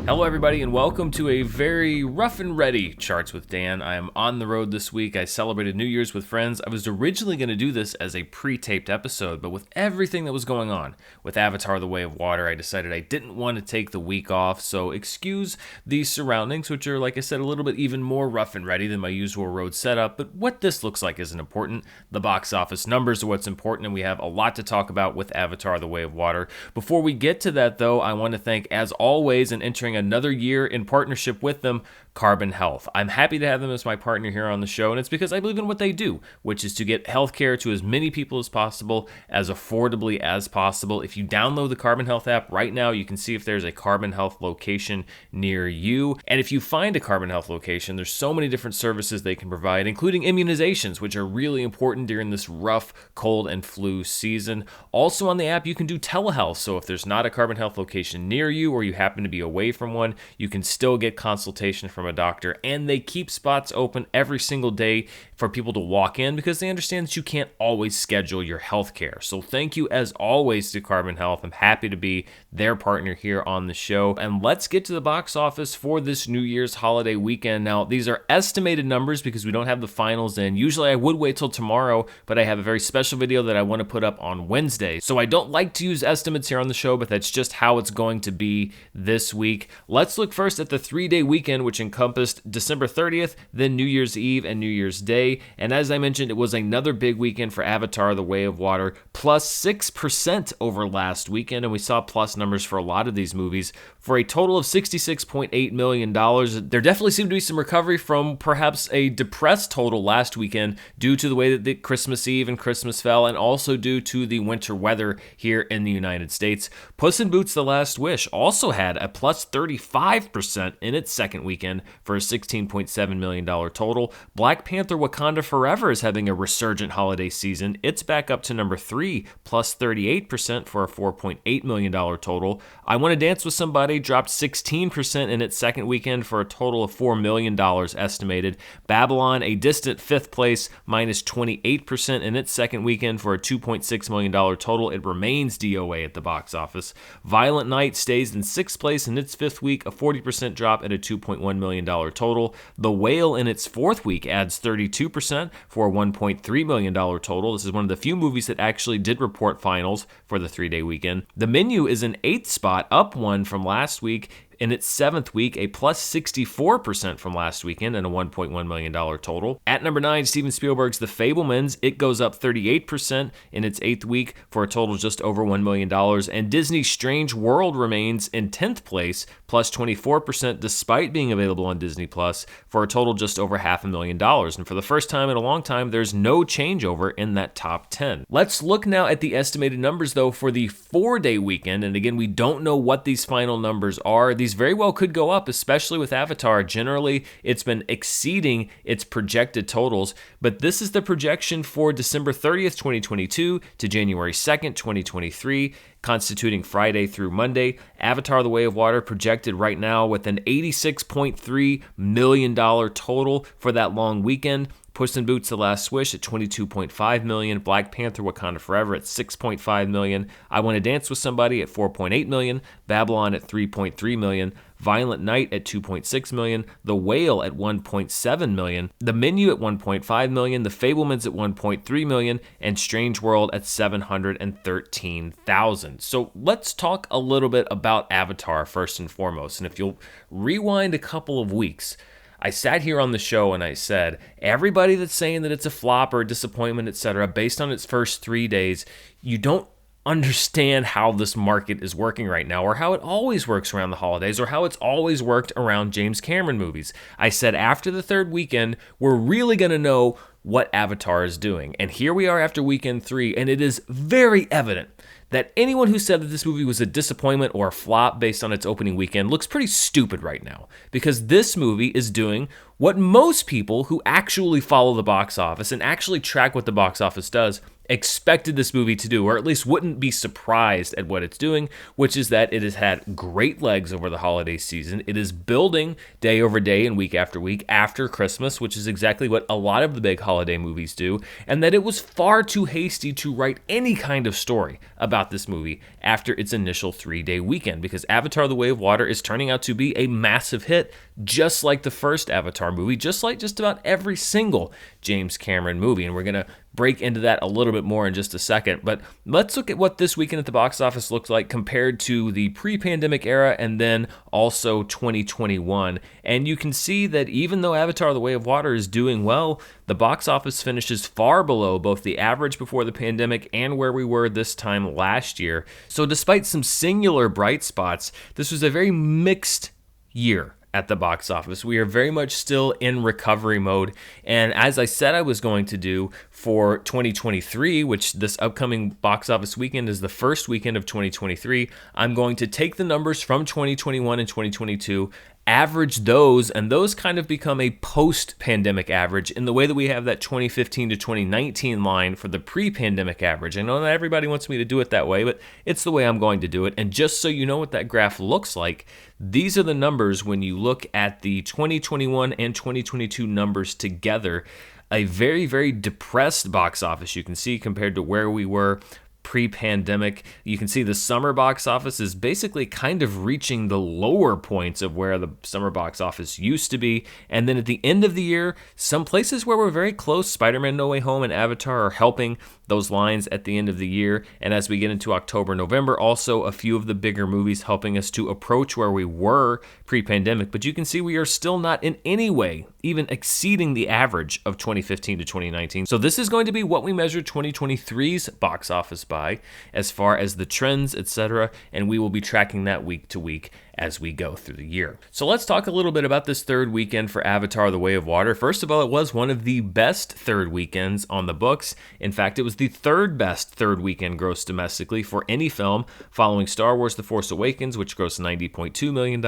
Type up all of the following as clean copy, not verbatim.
Hello everybody and welcome to a very rough and ready Charts with Dan. I am on the road this week. I celebrated New Year's with friends. I was originally going to do this as a pre-taped episode, but with everything that was going on with Avatar: The Way of Water, I decided I didn't want to take the week off, so excuse these surroundings, which are, like I said, a little bit even more rough and ready than my usual road setup, but what this looks like isn't important. The box office numbers are what's important, and we have a lot to talk about with Avatar: The Way of Water. Before we get to that, though, I want to thank, as always, and entering another year in partnership with them, Carbon Health. I'm happy to have them as my partner here on the show, and it's because I believe in what they do, which is to get healthcare to as many people as possible, as affordably as possible. If you download the Carbon Health app right now, you can see if there's a Carbon Health location near you. And if you find a Carbon Health location, there's so many different services they can provide, including immunizations, which are really important during this rough cold and flu season. Also on the app, you can do telehealth, so if there's not a Carbon Health location near you or you happen to be away from one, you can still get consultation from a doctor, and they keep spots open every single day for people to walk in because they understand that you can't always schedule your health care. So thank you as always to Carbon Health. I'm happy to be their partner here on the show. And let's get to the box office for this New Year's holiday weekend. Now, these are estimated numbers because we don't have the finals in. Usually I would wait till tomorrow, but I have a very special video that I want to put up on Wednesday. So I don't like to use estimates here on the show, but that's just how it's going to be this week. Let's look first at the 3-day weekend, which encompassed December 30th, then New Year's Eve and New Year's Day. And as I mentioned, it was another big weekend for Avatar: The Way of Water, plus 6% over last weekend. And we saw plus numbers for a lot of these movies for a total of $66.8 million. There definitely seemed to be some recovery from perhaps a depressed total last weekend due to the way that the Christmas Eve and Christmas fell, and also due to the winter weather here in the United States. Puss in Boots: The Last Wish also had a plus 35% in its second weekend for a $16.7 million total. Black Panther: Wakanda Forever is having a resurgent holiday season. It's back up to number 3, plus 38% for a $4.8 million total. I Want to Dance with Somebody dropped 16% in its second weekend for a total of $4 million estimated. Babylon, a distant 5th place, minus 28% in its second weekend for a $2.6 million total. It remains DOA at the box office. Violent Night stays in 6th place in its 5th week, a 40% drop at a $2.1 million total. The Whale in its 4th week adds 32% for a $1.3 million total. This is one of the few movies that actually did report finals for the 3-day weekend. The Menu is in 8th spot, up 1 from last week. In its 7th week, a plus 64% from last weekend and a $1.1 million total. At number 9, Steven Spielberg's The Fabelmans. It goes up 38% in its 8th week for a total just over $1 million. And Disney's Strange World remains in 10th place, plus 24%, despite being available on Disney Plus, for a total just over $500,000. And for the first time in a long time, there's no changeover in that top 10. Let's look now at the estimated numbers, though, for the 4-day weekend. And again, we don't know what these final numbers are. These very well could go up, especially with Avatar. Generally, it's been exceeding its projected totals, but this is the projection for December 30th, 2022 to January 2nd, 2023, constituting Friday through Monday. Avatar: The Way of Water projected right now with an $86.3 million total for that long weekend. Puss in Boots: The Last Wish at $22.5 million, Black Panther: Wakanda Forever at $6.5 million, I Want to Dance with Somebody at $4.8 million, Babylon at $3.3 million, Violent Night at $2.6 million, The Whale at $1.7 million, The Menu at $1.5 million, The Fabelmans at $1.3 million, and Strange World at $713,000. So let's talk a little bit about Avatar first and foremost. And if you'll rewind a couple of weeks, I sat here on the show and I said, everybody that's saying that it's a flop or a disappointment, etc., based on its first 3 days, you don't understand how this market is working right now, or how it always works around the holidays, or how it's always worked around James Cameron movies. I said after the 3rd weekend, we're really going to know what Avatar is doing. And here we are after weekend 3, and it is very evident that anyone who said that this movie was a disappointment or a flop based on its opening weekend looks pretty stupid right now, because this movie is doing what most people who actually follow the box office and actually track what the box office does expected this movie to do, or at least wouldn't be surprised at what it's doing, which is that it has had great legs over the holiday season. It is building day over day and week after week after Christmas, which is exactly what a lot of the big holiday movies do, and that it was far too hasty to write any kind of story about this movie after its initial 3-day weekend, because Avatar: The Way of Water is turning out to be a massive hit, just like the first Avatar movie, just like just about every single James Cameron movie, and we're going to break into that a little bit more in just a second. But let's look at what this weekend at the box office looked like compared to the pre-pandemic era and then also 2021. And you can see that even though Avatar: The Way of Water is doing well, the box office finishes far below both the average before the pandemic and where we were this time last year. So despite some singular bright spots, this was a very mixed year at the box office. We are very much still in recovery mode. And as I said I was going to do for 2023, which this upcoming box office weekend is the first weekend of 2023, I'm going to take the numbers from 2021 and 2022, average those, and those kind of become a post-pandemic average in the way that we have that 2015 to 2019 line for the pre-pandemic average. I know not everybody wants me to do it that way, but it's the way I'm going to do it. And just so you know what that graph looks like, these are the numbers when you look at the 2021 and 2022 numbers together. A very, very depressed box office you can see compared to where we were pre-pandemic. You can see the summer box office is basically kind of reaching the lower points of where the summer box office used to be. And then at the end of the year, some places where we're very close, Spider-Man No Way Home and Avatar, are helping those lines at the end of the year. And as we get into October, November, also a few of the bigger movies helping us to approach where we were pre-pandemic. But you can see we are still not in any way even exceeding the average of 2015 to 2019. So this is going to be what we measure 2023's box office by as far as the trends, etc. And we will be tracking that week to week as we go through the year. So let's talk a little bit about this third weekend for Avatar: The Way of Water. First of all, it was one of the best third weekends on the books. In fact, it was the third best third weekend gross domestically for any film, following Star Wars: The Force Awakens, which grossed $90.2 million,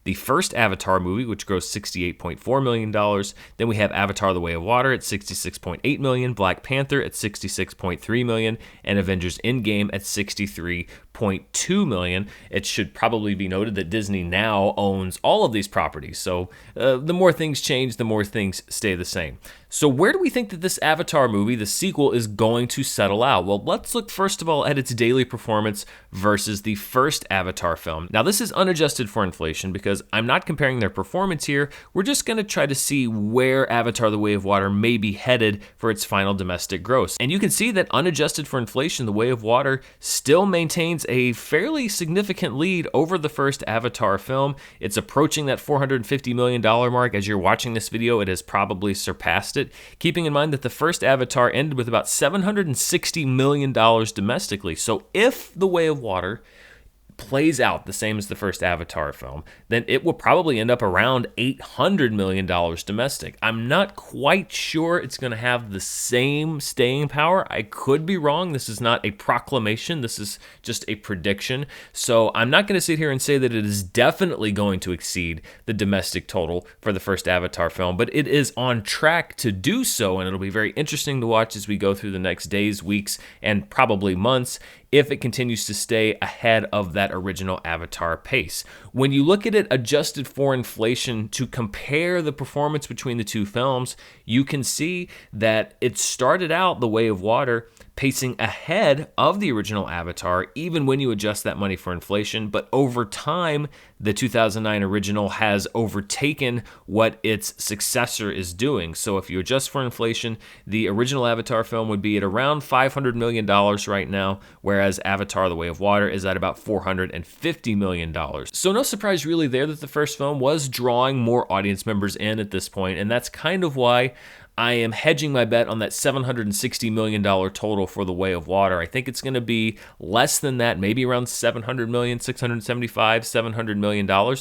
the first Avatar movie, which grossed $68.4 million. Then we have Avatar: The Way of Water at $66.8 million, Black Panther at $66.3 million, and Avengers Endgame at $63.2 million. It should probably be noted that Disney now owns all of these properties, so the more things change, the more things stay the same. So where do we think that this Avatar movie, the sequel, is going to settle out? Well, let's look first of all at its daily performance versus the first Avatar film. Now, this is unadjusted for inflation because I'm not comparing their performance here. We're just going to try to see where Avatar: The Way of Water may be headed for its final domestic gross. And you can see that unadjusted for inflation, The Way of Water still maintains a fairly significant lead over the first Avatar film. It's approaching that $450 million mark. As you're watching this video, it has probably surpassed it. Keeping in mind that the first Avatar ended with about $760 million domestically. So if The Way of Water plays out the same as the first Avatar film, then it will probably end up around $800 million domestic. I'm not quite sure it's going to have the same staying power. I could be wrong. This is not a proclamation. This is just a prediction. So I'm not going to sit here and say that it is definitely going to exceed the domestic total for the first Avatar film, but it is on track to do so, and it'll be very interesting to watch as we go through the next days, weeks, and probably months if it continues to stay ahead of that original Avatar pace. When you look at it adjusted for inflation to compare the performance between the two films, you can see that it started out The Way of Water pacing ahead of the original Avatar, even when you adjust that money for inflation. But over time, the 2009 original has overtaken what its successor is doing. So if you adjust for inflation, the original Avatar film would be at around $500 million right now, whereas Avatar: The Way of Water is at about $450 million. So no surprise really there that the first film was drawing more audience members in at this point, and that's kind of why I am hedging my bet on that $760 million total for The Way of Water. I think it's going to be less than that, maybe around $700 million, $675, $700 million.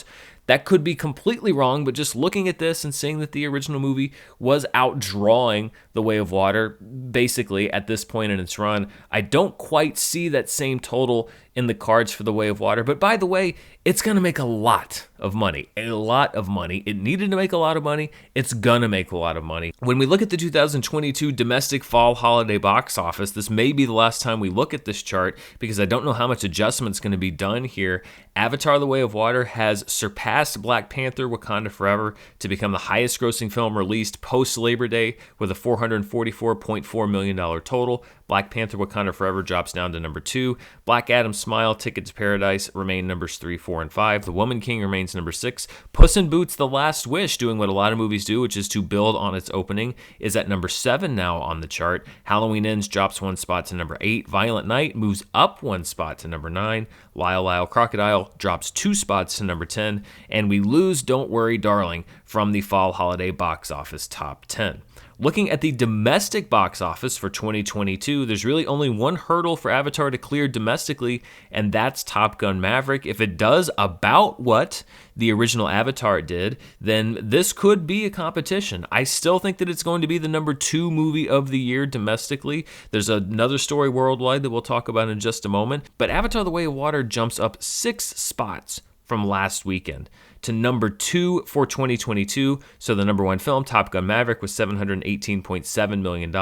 That could be completely wrong, but just looking at this and seeing that the original movie was outdrawing The Way of Water, basically at this point in its run, I don't quite see that same total in the cards for The Way of Water. But by the way, it's going to make a lot of money. A lot of money. It needed to make a lot of money. It's going to make a lot of money. When we look at the 2022 domestic fall holiday box office, this may be the last time we look at this chart because I don't know how much adjustment's going to be done here. Avatar: The Way of Water has surpassed Black Panther: Wakanda Forever to become the highest grossing film released post-Labor Day with a $444.4 million total. Black Panther: Wakanda Forever drops down to number 2. Black Adam: Smile, Ticket to Paradise remain numbers 3, 4, and 5. The Woman King remains number 6. Puss in Boots: The Last Wish, doing what a lot of movies do, which is to build on its opening, is at number 7 now on the chart. Halloween Ends drops 1 spot to number 8. Violent Night moves up 1 spot to number 9. Lyle Lyle Crocodile drops 2 spots to number 10. And we lose Don't Worry Darling from the fall holiday box office top 10. Looking at the domestic box office for 2022, there's really only one hurdle for Avatar to clear domestically, and that's Top Gun Maverick. If it does about what the original Avatar did, then this could be a competition. I still think that it's going to be the number 2 movie of the year domestically. There's another story worldwide that we'll talk about in just a moment, but Avatar: The Way of Water jumps up 6 spots from last weekend to number 2 for 2022. So the number 1 film, Top Gun Maverick, was $718.7 million.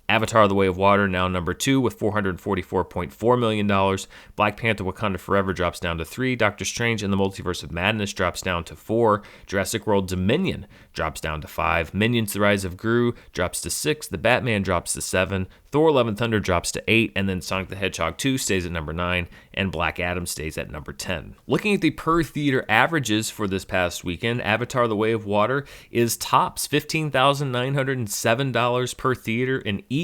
Avatar: The Way of Water now number 2 with $444.4 million. Black Panther: Wakanda Forever drops down to 3. Doctor Strange and the Multiverse of Madness drops down to 4. Jurassic World Dominion drops down to 5. Minions: The Rise of Gru drops to 6. The Batman drops to 7. Thor: Love and Thunder drops to 8, and then Sonic the Hedgehog 2 stays at number 9, and Black Adam stays at number 10. Looking at the per-theater averages for this past weekend, Avatar: The Way of Water is tops $15,907 per theater in each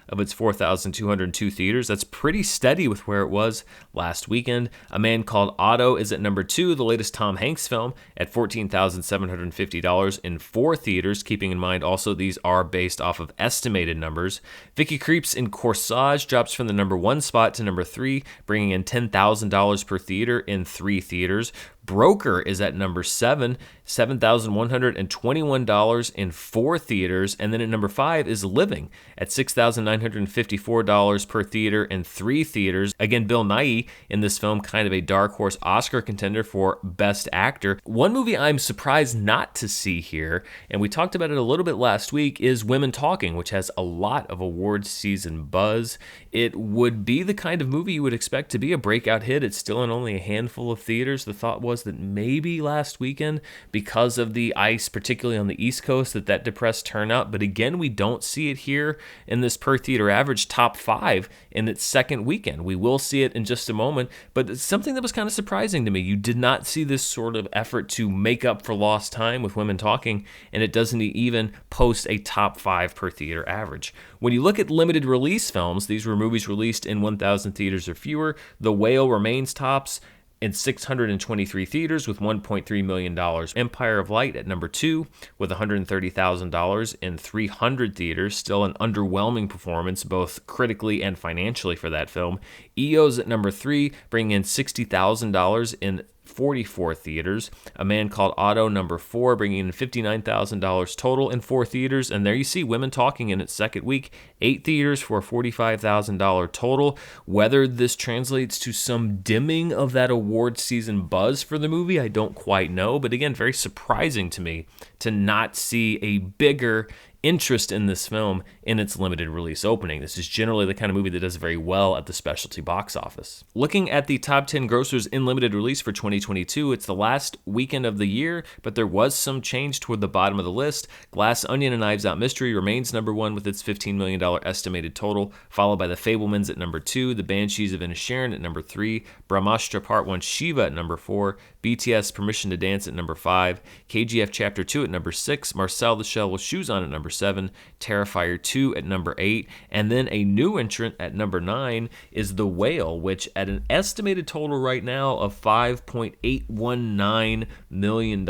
of its 4,202 theaters. That's pretty steady with where it was last weekend. A Man Called Otto is at number 2, the latest Tom Hanks film, at $14,750 in 4 theaters, keeping in mind also these are based off of estimated numbers. Vicky Creeps in Corsage drops from the number 1 spot to number 3, bringing in $10,000 per theater in 3 theaters. Broker is at number 7, $7,121 in 4 theaters. And then at number 5 is Living at $6,954 per theater in 3 theaters. Again, Bill Nighy in this film, kind of a dark horse Oscar contender for Best Actor. One movie I'm surprised not to see here, and we talked about it a little bit last week, is Women Talking, which has a lot of awards season buzz. It would be the kind of movie you would expect to be a breakout hit. It's still in only a handful of theaters. The thought was that maybe last weekend, because of the ice, particularly on the East Coast, that depressed turnout. But again, we don't see it here in this per theater average top 5 in its second weekend. We will see it in just a moment, but it's something that was kind of surprising to me. You did not see this sort of effort to make up for lost time with Women Talking, and it doesn't even post a top 5 per theater average. When you look at limited release films, these were movies released in 1,000 theaters or fewer. The Whale remains tops in 623 theaters with $1.3 million. Empire of Light at number 2 with $130,000 in 300 theaters. Still an underwhelming performance, both critically and financially for that film. EO's at number 3, bringing in $60,000 in 44 theaters. A Man Called Otto, number 4, bringing in $59,000 total in 4 theaters. And there you see Women Talking in its second week, 8 theaters for a $45,000 total. Whether this translates to some dimming of that award season buzz for the movie, I don't quite know. But again, very surprising to me to not see a bigger interest in this film in its limited release opening. This is generally the kind of movie that does very well at the specialty box office. Looking at the top 10 grossers in limited release for 2022, it's the last weekend of the year, but there was some change toward the bottom of the list. Glass Onion and Knives Out Mystery remains number 1 with its $15 million estimated total, followed by The Fabelmans at number 2, The Banshees of Inisherin at number 3, Brahmastra Part 1 Shiva at number 4, BTS Permission to Dance at number 5, KGF Chapter 2 at number 6, Marcel the Shell with Shoes On at number 7, Terrifier 2 at number 8, and then a new entrant at number 9 is The Whale, which at an estimated total right now of $5.819 million.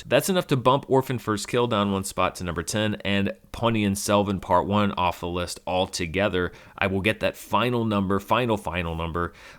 That's enough to bump Orphan First Kill down 1 spot to number 10 and Ponniyin Selvan Part 1 off the list altogether. I will get that final number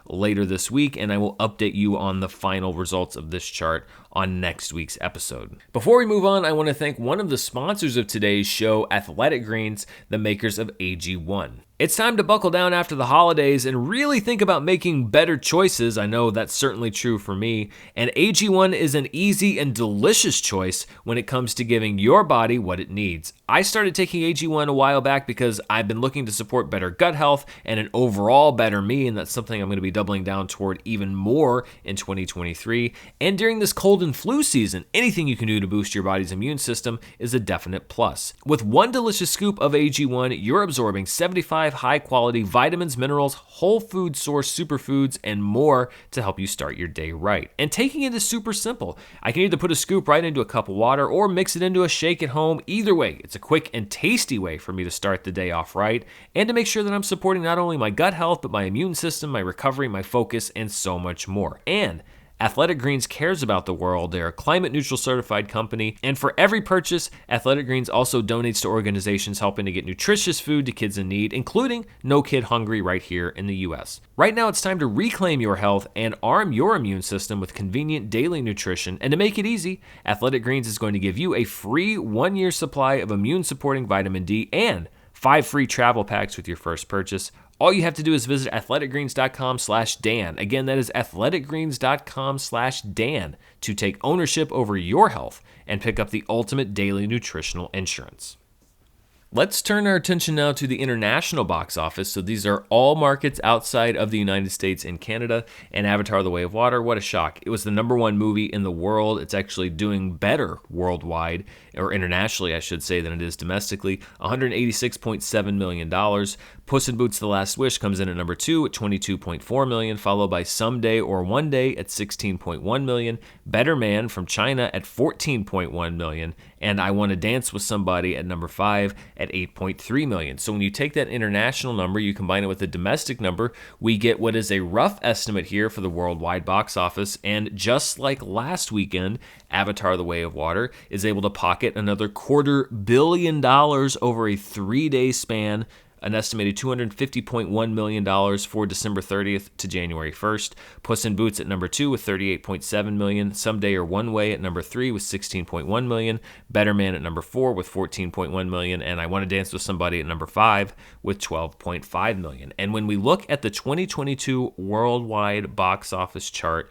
later this week, and I will update you on the final results of this chart on next week's episode. Before we move on, I want to thank one of the sponsors of today's show, Athletic Greens, the makers of AG1. It's time to buckle down after the holidays and really think about making better choices. I know that's certainly true for me. And AG1 is an easy and delicious choice when it comes to giving your body what it needs. I started taking AG1 a while back because I've been looking to support better gut health and an overall better me, and that's something I'm going to be doubling down toward even more in 2023. And during this cold and flu season, anything you can do to boost your body's immune system is a definite plus. With one delicious scoop of AG1, you're absorbing 75 high-quality vitamins, minerals, whole food source superfoods, and more to help you start your day right. And taking it is super simple. I can either put a scoop right into a cup of water or mix it into a shake at home. Either way, it's a quick and tasty way for me to start the day off right and to make sure that I'm supporting not only my gut health, but my immune system, my recovery, my focus, and so much more. And Athletic Greens cares about the world. They're a climate neutral certified company. And for every purchase, Athletic Greens also donates to organizations helping to get nutritious food to kids in need, including No Kid Hungry right here in the US. Right now, it's time to reclaim your health and arm your immune system with convenient daily nutrition. And to make it easy, Athletic Greens is going to give you a free 1-year supply of immune supporting vitamin D and 5 free travel packs with your first purchase. All you have to do is visit athleticgreens.com/Dan. Again, that is athleticgreens.com/Dan to take ownership over your health and pick up the ultimate daily nutritional insurance. Let's turn our attention now to the international box office. So these are all markets outside of the United States and Canada. And Avatar: The Way of Water, what a shock. It was the #1 movie in the world. It's actually doing better worldwide, or internationally, I should say, than it is domestically. $186.7 million. Puss in Boots: The Last Wish comes in at number 2 at $22.4 million, followed by Someday or One Day at $16.1 million. Better Man from China at $14.1 million. And I Want to Dance with Somebody at number 5 at $8.3 million. So when you take that international number, you combine it with the domestic number, we get what is a rough estimate here for the worldwide box office. And just like last weekend, Avatar: The Way of Water is able to pocket another $250 million over a 3-day span, an estimated $250.1 million for December 30th to January 1st. Puss in Boots at number 2 with $38.7 million. Someday or One Way at number 3 with $16.1 million. Better Man at number 4 with $14.1 million. And I Want to Dance with Somebody at number 5 with $12.5 million. And when we look at the 2022 worldwide box office chart,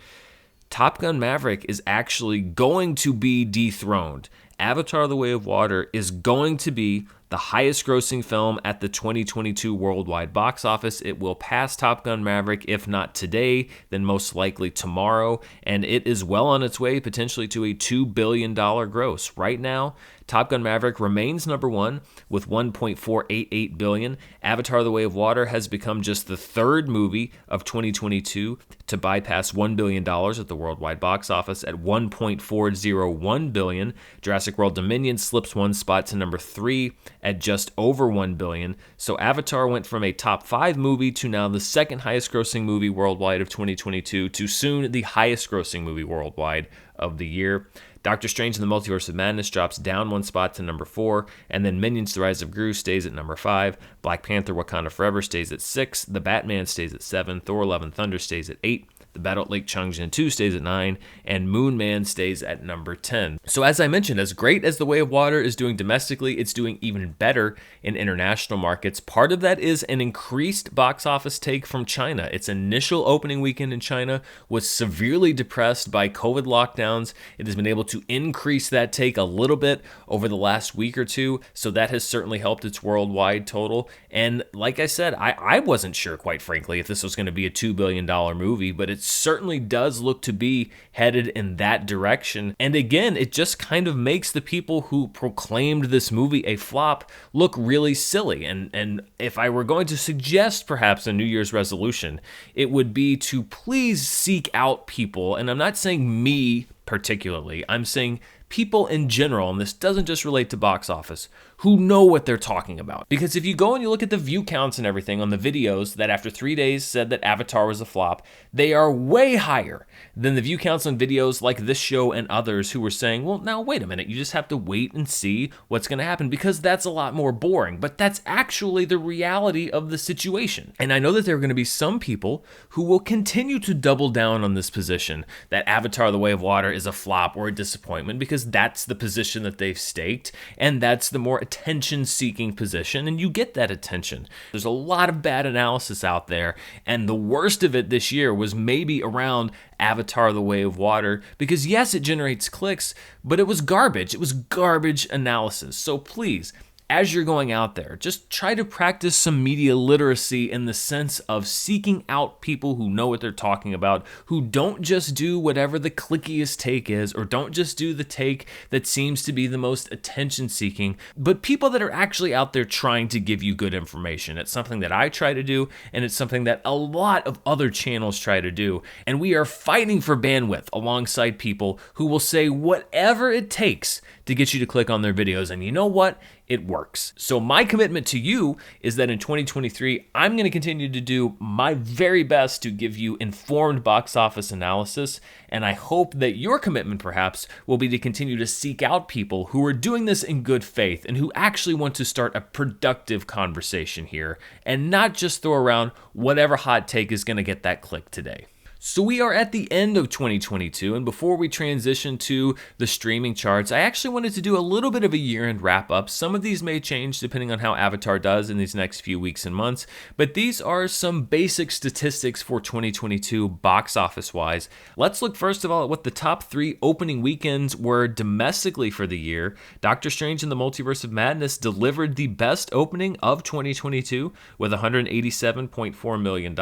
Top Gun: Maverick is actually going to be dethroned. Avatar: The Way of Water is going to be the highest grossing film at the 2022 worldwide box office. It will pass Top Gun: Maverick, if not today, then most likely tomorrow, and it is well on its way potentially to a $2 billion gross. Right now, Top Gun: Maverick remains number 1 with $1.488 billion. Avatar: The Way of Water has become just the third movie of 2022 to bypass $1 billion at the worldwide box office at $1.401 billion. Jurassic World Dominion slips one spot to number 3 at just over $1 billion. So Avatar went from a top 5 movie to now the second highest grossing movie worldwide of 2022 to soon the highest grossing movie worldwide of the year. Doctor Strange in the Multiverse of Madness drops down one spot to number 4, and then Minions: The Rise of Gru stays at number 5. Black Panther: Wakanda Forever stays at 6. The Batman stays at 7. Thor: Love and Thunder stays at 8. The Battle at Lake Changjin 2 stays at 9, and Moon Man stays at number 10. So as I mentioned, as great as The Way of Water is doing domestically, it's doing even better in international markets. Part of that is an increased box office take from China. Its initial opening weekend in China was severely depressed by COVID lockdowns. It has been able to increase that take a little bit over the last week or two, so that has certainly helped its worldwide total. And like I said, I wasn't sure, quite frankly, if this was going to be a $2 billion movie, but it certainly does look to be headed in that direction. And again, it just kind of makes the people who proclaimed this movie a flop look really silly. And if I were going to suggest perhaps a New Year's resolution, it would be to please seek out people, and I'm not saying me particularly, I'm saying people in general, and this doesn't just relate to box office, who know what they're talking about. Because if you go and you look at the view counts and everything on the videos that after 3 days said that Avatar was a flop, they are way higher than the view counts on videos like this show and others who were saying, well, now wait a minute, you just have to wait and see what's going to happen because that's a lot more boring. But that's actually the reality of the situation. And I know that there are going to be some people who will continue to double down on this position that Avatar: The Way of Water is a flop or a disappointment because that's the position that they've staked and that's the more attention-seeking position, and you get that attention. There's a lot of bad analysis out there, and the worst of it this year was maybe around Avatar: The Way of Water because yes, it generates clicks, but it was garbage. It was garbage analysis. So please, as you're going out there, just try to practice some media literacy in the sense of seeking out people who know what they're talking about, who don't just do whatever the clickiest take is, or don't just do the take that seems to be the most attention-seeking, but people that are actually out there trying to give you good information. It's something that I try to do, and it's something that a lot of other channels try to do, and we are fighting for bandwidth alongside people who will say whatever it takes to get you to click on their videos, and you know what? It works. So my commitment to you is that in 2023, I'm going to continue to do my very best to give you informed box office analysis, and I hope that your commitment perhaps will be to continue to seek out people who are doing this in good faith and who actually want to start a productive conversation here and not just throw around whatever hot take is going to get that click today. So we are at the end of 2022, and before we transition to the streaming charts, I actually wanted to do a little bit of a year-end wrap-up. Some of these may change depending on how Avatar does in these next few weeks and months, but these are some basic statistics for 2022 box office-wise. Let's look first of all at what the top 3 opening weekends were domestically for the year. Doctor Strange in the Multiverse of Madness delivered the best opening of 2022 with $187.4 million.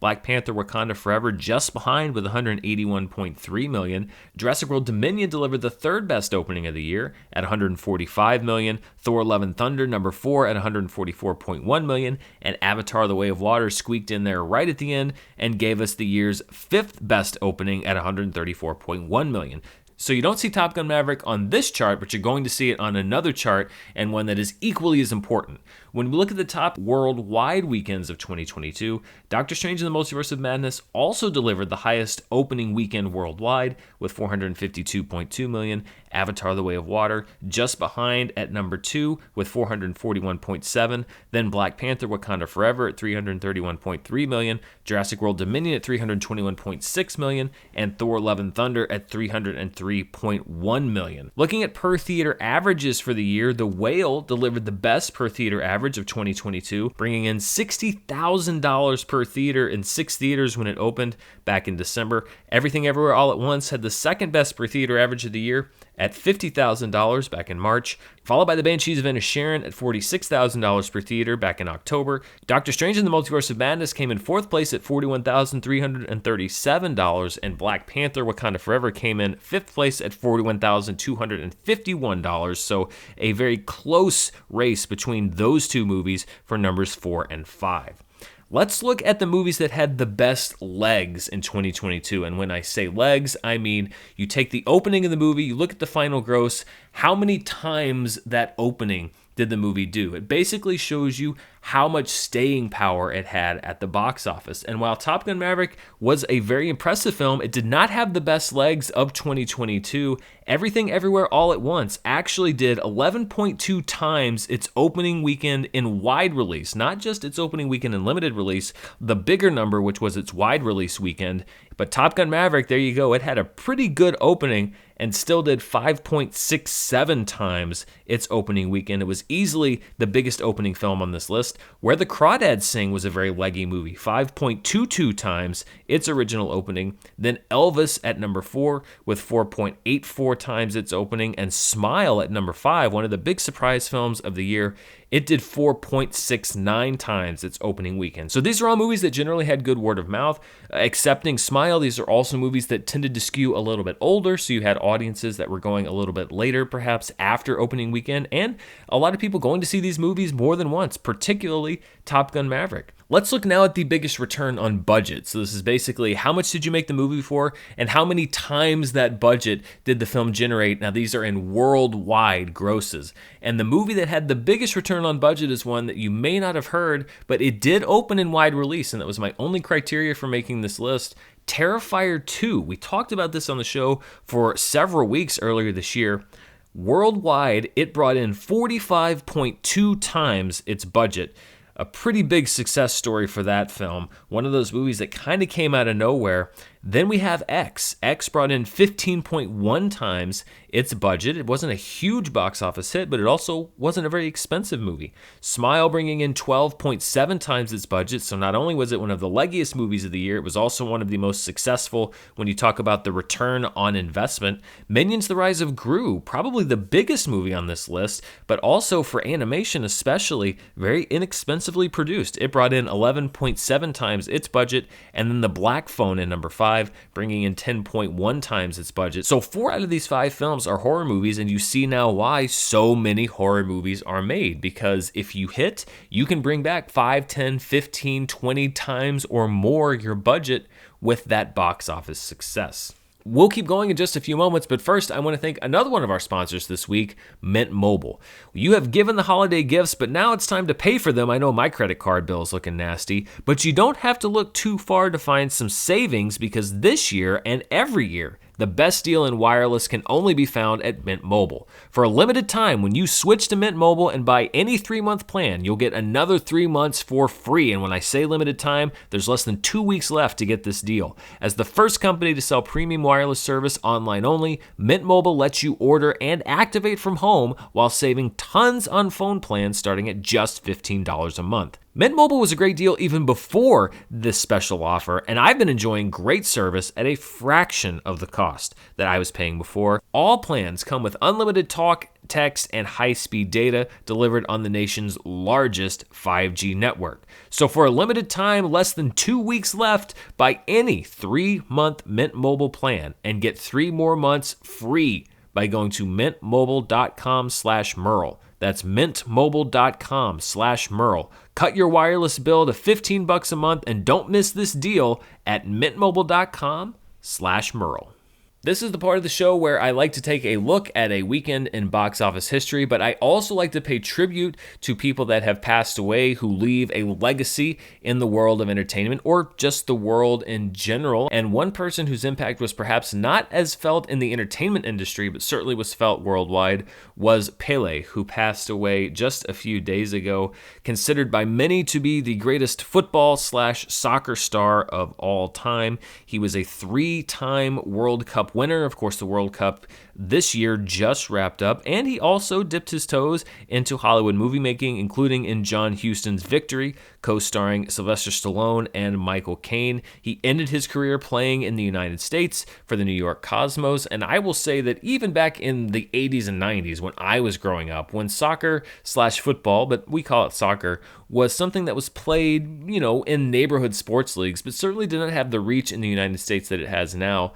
Black Panther: Wakanda Forever just behind with $181.3 million. Jurassic World Dominion delivered the third best opening of the year at $145 million. Thor: Love and Thunder, number 4 at $144.1 million. And Avatar: The Way of Water squeaked in there right at the end and gave us the year's 5th best opening at $134.1 million. So you don't see Top Gun Maverick on this chart, but you're going to see it on another chart, and one that is equally as important. When we look at the top worldwide weekends of 2022, Doctor Strange in the Multiverse of Madness also delivered the highest opening weekend worldwide with $452.2 million. Avatar: The Way of Water just behind at number 2 with $441.7. Then Black Panther: Wakanda Forever at $331.3 million. Jurassic World Dominion at $321.6 million. And Thor: Love and Thunder at $303.1 million. Looking at per theater averages for the year, The Whale delivered the best per theater average of 2022, bringing in $60,000 per theater in 6 theaters when it opened back in December. Everything Everywhere All at Once had the second best per theater average of the year at $50,000 back in March, followed by The Banshees of Inisherin at $46,000 per theater back in October. Doctor Strange in the Multiverse of Madness came in 4th place at $41,337, and Black Panther: Wakanda Forever came in 5th place at $41,251, so a very close race between those two movies for numbers 4 and 5. Let's look at the movies that had the best legs in 2022. And when I say legs, I mean you take the opening of the movie, you look at the final gross, how many times that opening did the movie do? It basically shows you how much staying power it had at the box office. And while Top Gun Maverick was a very impressive film, it did not have the best legs of 2022. Everything Everywhere All at Once actually did 11.2 times its opening weekend in wide release, not just its opening weekend in limited release, the bigger number, which was its wide release weekend. But Top Gun Maverick, there you go, it had a pretty good opening and still did 5.67 times its opening weekend. It was easily the biggest opening film on this list. Where the Crawdads Sing was a very leggy movie, 5.22 times its original opening. Then Elvis at number 4 with 4.84 times its opening, and Smile at number 5, one of the big surprise films of the year. It did 4.69 times its opening weekend. So these are all movies that generally had good word of mouth. Excepting Smile, these are also movies that tended to skew a little bit older, so you had audiences that were going a little bit later, perhaps after opening weekend, and a lot of people going to see these movies more than once, particularly Top Gun Maverick. Let's look now at the biggest return on budget. So this is basically how much did you make the movie for and how many times that budget did the film generate. Now these are in worldwide grosses. And the movie that had the biggest return on budget is one that you may not have heard, but it did open in wide release, and that was my only criteria for making this list. Terrifier 2. We talked about this on the show for several weeks earlier this year. Worldwide, it brought in 45.2 times its budget. A pretty big success story for that film. One of those movies that kind of came out of nowhere. Then we have X. X brought in 15.1 times its budget. It wasn't a huge box office hit, but it also wasn't a very expensive movie. Smile bringing in 12.7 times its budget. So not only was it one of the leggiest movies of the year, it was also one of the most successful when you talk about the return on investment. Minions: The Rise of Gru, probably the biggest movie on this list, but also for animation especially, very inexpensively produced. It brought in 11.7 times its budget, and then The Black Phone in number 5, bringing in 10.1 times its budget. So 4 out of these 5 films are horror movies, and you see now why so many horror movies are made, because if you hit, you can bring back 5, 10, 15, 20 times or more your budget with that box office success. We'll keep going in just a few moments, but first I want to thank another one of our sponsors this week, Mint Mobile. You have given the holiday gifts, but now it's time to pay for them. I know my credit card bill is looking nasty, but you don't have to look too far to find some savings, because this year and every year, the best deal in wireless can only be found at Mint Mobile. For a limited time, when you switch to Mint Mobile and buy any 3-month plan, you'll get another 3 months for free. And when I say limited time, there's less than 2 weeks left to get this deal. As the first company to sell premium wireless service online only, Mint Mobile lets you order and activate from home while saving tons on phone plans starting at just $15 a month. Mint Mobile was a great deal even before this special offer, and I've been enjoying great service at a fraction of the cost that I was paying before. All plans come with unlimited talk, text, and high-speed data delivered on the nation's largest 5G network. So for a limited time, less than 2 weeks left, buy any 3-month Mint Mobile plan and get 3 more months free by going to mintmobile.com/Murrell. That's mintmobile.com/Murrell. Cut your wireless bill to $15 a month, and don't miss this deal at mintmobile.com/Murrell. This is the part of the show where I like to take a look at a weekend in box office history, but I also like to pay tribute to people that have passed away who leave a legacy in the world of entertainment or just the world in general. And one person whose impact was perhaps not as felt in the entertainment industry, but certainly was felt worldwide, was Pele, who passed away just a few days ago, considered by many to be the greatest football/soccer star of all time. He was a 3-time World Cup winner. Of course, the World Cup this year just wrapped up, and he also dipped his toes into Hollywood movie making, including in John Huston's Victory, co-starring Sylvester Stallone and Michael Caine. He ended his career playing in the United States for the New York Cosmos, and I will say that even back in the 80s and 90s when I was growing up, when soccer/football, but we call it soccer, was something that was played, in neighborhood sports leagues, but certainly did not have the reach in the United States that it has now.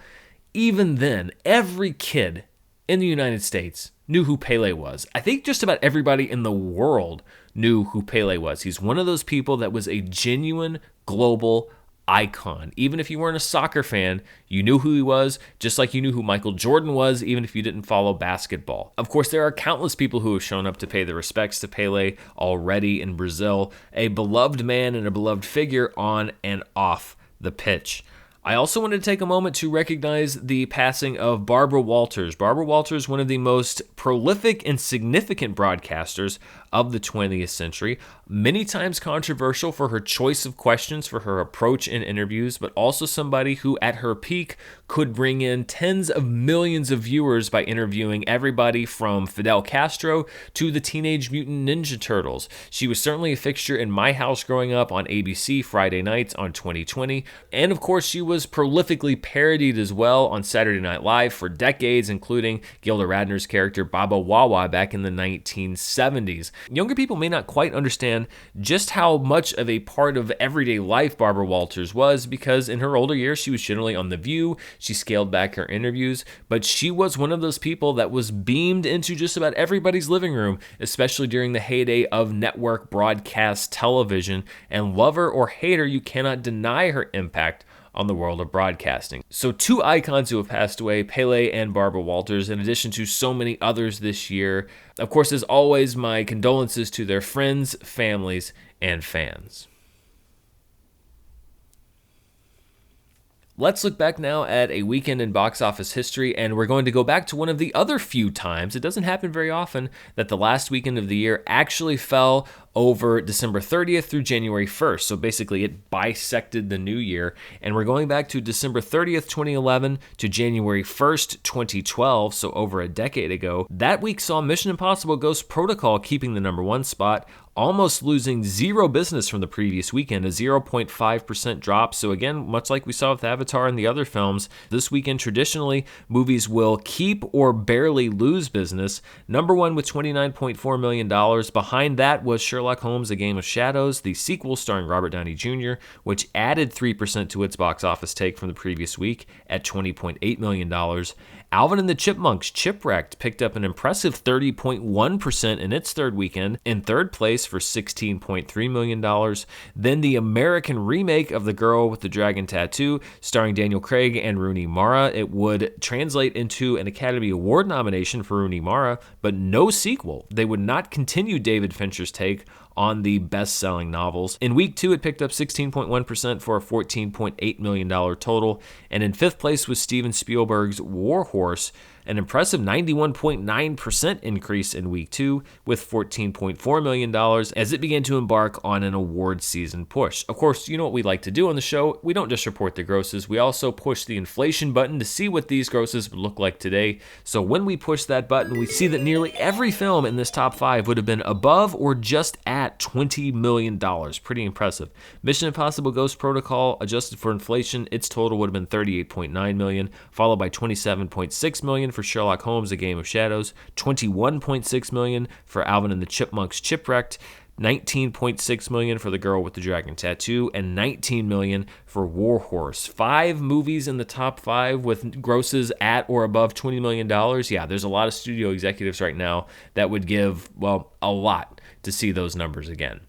Even then, every kid in the United States knew who Pele was. I think just about everybody in the world knew who Pele was. He's one of those people that was a genuine global icon. Even if you weren't a soccer fan, you knew who he was, just like you knew who Michael Jordan was, even if you didn't follow basketball. Of course, there are countless people who have shown up to pay their respects to Pele already in Brazil, a beloved man and a beloved figure on and off the pitch. I also wanted to take a moment to recognize the passing of Barbara Walters. Barbara Walters, one of the most prolific and significant broadcasters of the 20th century, many times controversial for her choice of questions, for her approach in interviews, but also somebody who at her peak could bring in tens of millions of viewers by interviewing everybody from Fidel Castro to the Teenage Mutant Ninja Turtles. She was certainly a fixture in my house growing up on ABC Friday nights on 2020, and of course she was prolifically parodied as well on Saturday Night Live for decades, including Gilda Radner's character Baba Wawa back in the 1970s. Younger people may not quite understand just how much of a part of everyday life Barbara Walters was, because in her older years, she was generally on The View. She scaled back her interviews, but she was one of those people that was beamed into just about everybody's living room, especially during the heyday of network broadcast television. And lover or hater, you cannot deny her impact on the world of broadcasting. So two icons who have passed away, Pele and Barbara Walters, in addition to so many others this year. Of course, as always, my condolences to their friends, families, and fans. Let's look back now at a weekend in box office history, and we're going to go back to one of the other few times, it doesn't happen very often, that the last weekend of the year actually fell over December 30th through January 1st. So basically it bisected the new year, and we're going back to December 30th, 2011 to January 1st, 2012, so over a decade ago. That week saw Mission Impossible Ghost Protocol keeping the number one spot, almost losing zero business from the previous weekend, a 0.5% drop. So again, much like we saw with Avatar and the other films, this weekend traditionally movies will keep or barely lose business. Number one with $29.4 million. Behind that was Sherlock Holmes: A Game of Shadows, the sequel starring Robert Downey Jr., which added 3% to its box office take from the previous week at $20.8 million. Alvin and the Chipmunks: Chipwrecked picked up an impressive 30.1% in its third weekend, in third place for $16.3 million. Then the American remake of The Girl with the Dragon Tattoo, starring Daniel Craig and Rooney Mara. It would translate into an Academy Award nomination for Rooney Mara, but no sequel. They would not continue David Fincher's take on the best-selling novels. In week two, it picked up 16.1% for a $14.8 million total. And in fifth place was Steven Spielberg's War Horse, an impressive 91.9% increase in week two with $14.4 million as it began to embark on an award season push. Of course, you know what we like to do on the show. We don't just report the grosses. We also push the inflation button to see what these grosses would look like today. So when we push that button, we see that nearly every film in this top five would have been above or just at $20 million. Pretty impressive. Mission Impossible Ghost Protocol, adjusted for inflation, its total would have been $38.9 million, followed by $27.6 million for Sherlock Holmes: A Game of Shadows, $21.6 million for Alvin and the Chipmunks: Chipwrecked, $19.6 million for The Girl with the Dragon Tattoo, and $19 million for War Horse. 5 movies in the top 5 with grosses at or above $20 million. Yeah, there's a lot of studio executives right now that would give, well, a lot to see those numbers again.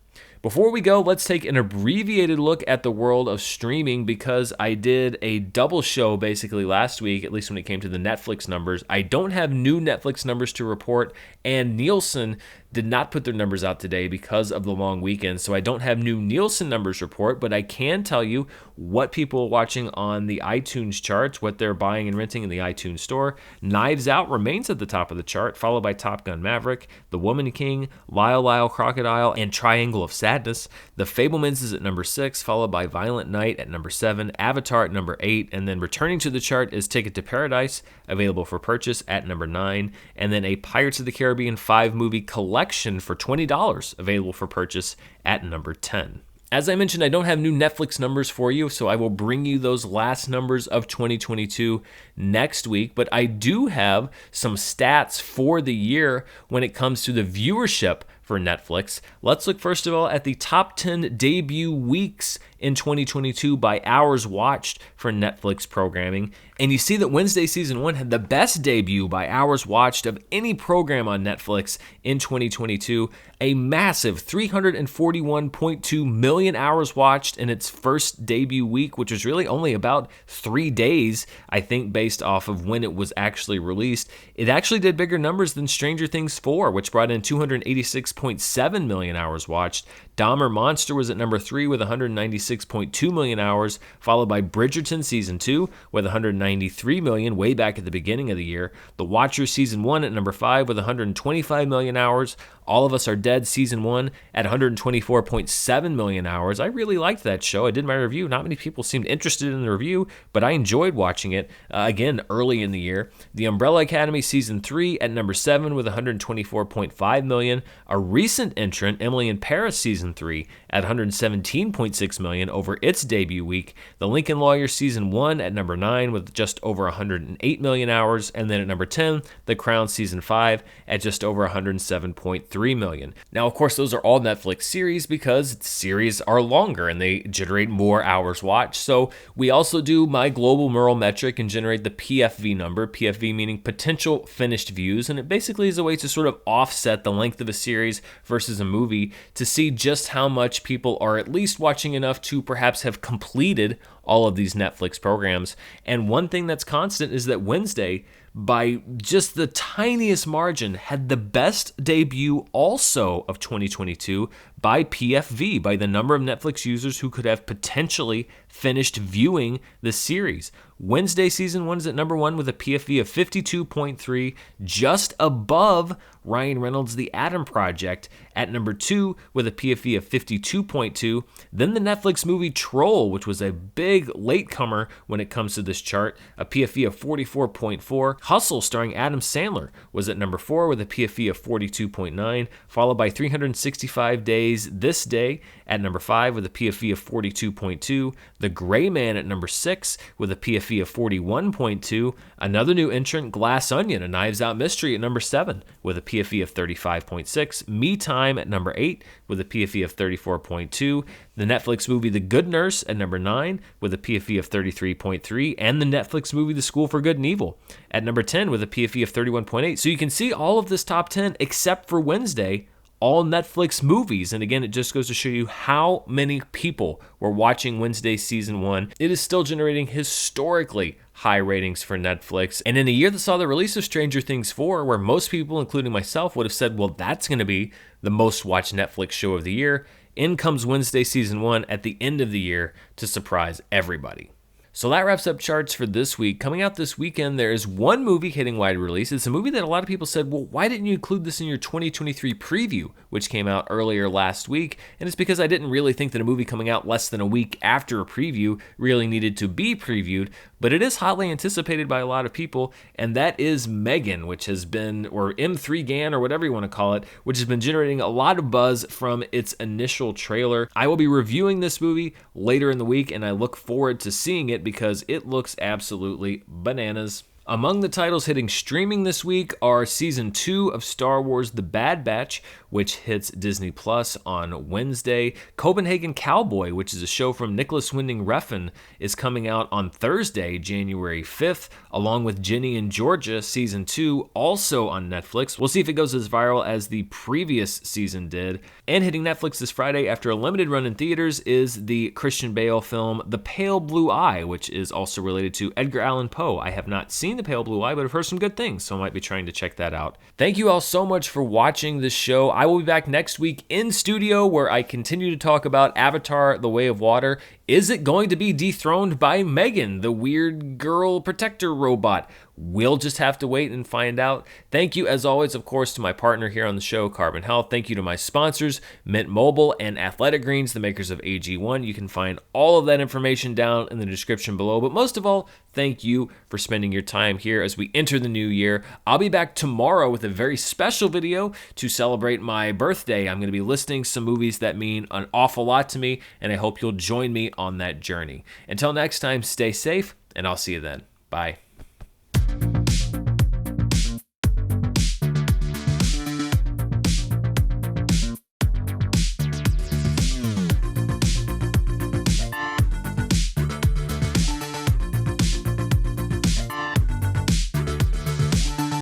Before we go, let's take an abbreviated look at the world of streaming, because I did a double show basically last week, at least when it came to the Netflix numbers. I don't have new Netflix numbers to report, and Nielsen did not put their numbers out today because of the long weekend, so I don't have new Nielsen numbers report, but I can tell you what people are watching on the iTunes charts, what they're buying and renting in the iTunes store. Knives Out remains at the top of the chart, followed by Top Gun: Maverick, The Woman King, Lyle Lyle Crocodile, and Triangle of Sadness. The Fabelmans is at number 6, followed by Violent Night at number 7, Avatar at number 8, and then returning to the chart is Ticket to Paradise, available for purchase at number 9, and then a Pirates of the Caribbean 5 movie collection for $20, available for purchase at number 10. As I mentioned, I don't have new Netflix numbers for you, so I will bring you those last numbers of 2022 next week, but I do have some stats for the year when it comes to the viewership for Netflix. Let's look first of all at the top 10 debut weeks in 2022 by hours watched for Netflix programming. And you see that Wednesday Season 1 had the best debut by hours watched of any program on Netflix in 2022. A massive 341.2 million hours watched in its first debut week, which was really only about 3 days, I think, based off of when it was actually released. It actually did bigger numbers than Stranger Things 4, which brought in 286.7 million hours watched. Dahmer Monster was at number 3 with 196.2 million hours, followed by Bridgerton Season 2 with 193 million way back at the beginning of the year. The Watcher Season 1 at number 5 with 125 million hours. All of Us Are Dead Season 1 at 124.7 million hours. I really liked that show. I did my review. Not many people seemed interested in the review, but I enjoyed watching it, again, early in the year. The Umbrella Academy Season 3 at number 7 with 124.5 million. A recent entrant, Emily in Paris Season Season 3 at $117.6 million over its debut week. The Lincoln Lawyer Season 1 at number 9 with just over 108 million hours. And then at number 10, The Crown Season 5 at just over 107.3 million. Now, of course, those are all Netflix series because series are longer and they generate more hours watched. So we also do my global Murrell metric and generate the PFV number, PFV meaning potential finished views. And it basically is a way to sort of offset the length of a series versus a movie to see just how much people are at least watching enough to perhaps have completed all of these Netflix programs. And one thing that's constant is that Wednesday, by just the tiniest margin, had the best debut also of 2022 by PFV, by the number of Netflix users who could have potentially finished viewing the series. Wednesday Season 1 is at number 1 with a PFV of 52.3, just above Ryan Reynolds' The Adam Project at number 2 with a PFV of 52.2. Then the Netflix movie Troll, which was a big latecomer when it comes to this chart, a PFV of 44.4. Hustle, starring Adam Sandler, was at number 4 with a PFV of 42.9, followed by 365 Days This Day at number 5 with a PFV of 42.2. The Gray Man at number 6 with a PFV of 41.2. Another new entrant, Glass Onion, a Knives Out mystery, at number 7 with a PFV of 35.6. Me Time at number 8 with a PFV of 34.2. The Netflix movie The Good Nurse at number 9 with a PFV of 33.3. And the Netflix movie The School for Good and Evil at number 10 with a PFV of 31.8. So you can see all of this top 10 except for Wednesday, all Netflix movies. And again, it just goes to show you how many people were watching Wednesday Season 1. It is still generating historically high ratings for Netflix. And in a year that saw the release of Stranger Things 4, where most people, including myself, would have said, well, that's going to be the most watched Netflix show of the year, in comes Wednesday Season 1 at the end of the year to surprise everybody. So that wraps up charts for this week. Coming out this weekend, there is one movie hitting wide release. It's a movie that a lot of people said, well, why didn't you include this in your 2023 preview, which came out earlier last week? And it's because I didn't really think that a movie coming out less than a week after a preview really needed to be previewed. But it is hotly anticipated by a lot of people, and that is Megan, which has been, or M3GAN, or whatever you want to call it, which has been generating a lot of buzz from its initial trailer. I will be reviewing this movie later in the week, and I look forward to seeing it because it looks absolutely bananas. Among the titles hitting streaming this week are Season 2 of Star Wars The Bad Batch, which hits Disney Plus on Wednesday. Copenhagen Cowboy, which is a show from Nicholas Winding Refn, is coming out on Thursday, January 5th, along with Ginny and Georgia, Season 2, also on Netflix. We'll see if it goes as viral as the previous season did. And hitting Netflix this Friday after a limited run in theaters is the Christian Bale film The Pale Blue Eye, which is also related to Edgar Allan Poe. I have not seen The Pale Blue Eye, but I've heard some good things, so I might be trying to check that out. Thank you all so much for watching this show. I will be back next week in studio where I continue to talk about Avatar: The Way of Water. Is it going to be dethroned by Megan, the weird girl protector robot? We'll just have to wait and find out. Thank you, as always, of course, to my partner here on the show, Carbon Health. Thank you to my sponsors, Mint Mobile and Athletic Greens, the makers of AG1. You can find all of that information down in the description below. But most of all, thank you for spending your time here as we enter the new year. I'll be back tomorrow with a very special video to celebrate my birthday. I'm going to be listing some movies that mean an awful lot to me, and I hope you'll join me on that journey. Until next time, stay safe, and I'll see you then. Bye.